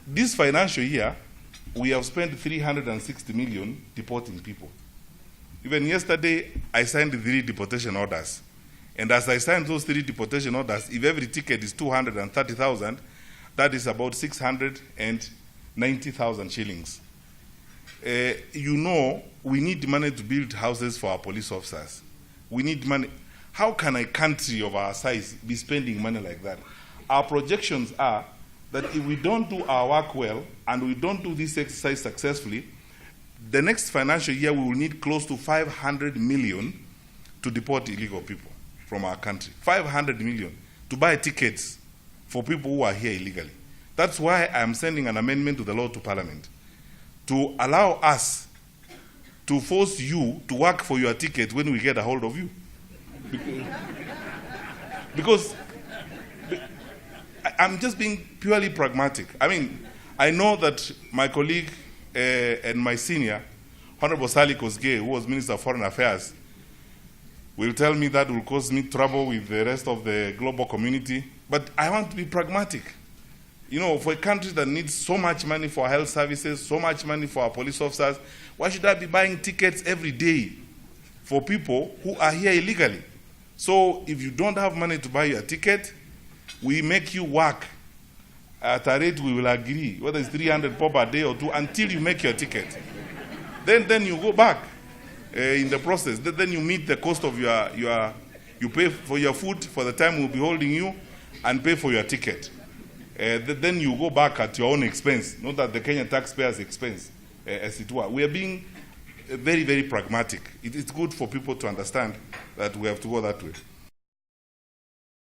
This financial year, we have spent 360 million deporting people. Even yesterday, I signed 3 deportation orders. And as I signed those 3 deportation orders, if every ticket is 230,000, that is about 690,000 shillings. You know, we need money to build houses for our police officers. We need money. How can a country of our size be spending money like that? Our projections are that if we don't do our work well and we don't do this exercise successfully, the next financial year we will need close to 500 million to deport illegal people from our country. 500 million to buy tickets for people who are here illegally. That's why I'm sending an amendment to the law to Parliament to allow us to force you to work for your ticket when we get a hold of you. Because I'm just being purely pragmatic. I mean, I know that my colleague and my senior, Honorable Sally Kosgei, who was Minister of Foreign Affairs, will tell me that will cause me trouble with the rest of the global community. But I want to be pragmatic. You know, for a country that needs so much money for health services, so much money for our police officers, why should I be buying tickets every day for people who are here illegally? So if you don't have money to buy your ticket, we make you work at a rate we will agree, whether it's 300 bob a day or 2, until you make your ticket. Then you go back in the process. Then you meet the cost of you pay for your food for the time we'll be holding you, and pay for your ticket. Then you go back at your own expense, not at the Kenyan taxpayers' expense, as it were. We are being very, very pragmatic. It's good for people to understand that we have to go that way.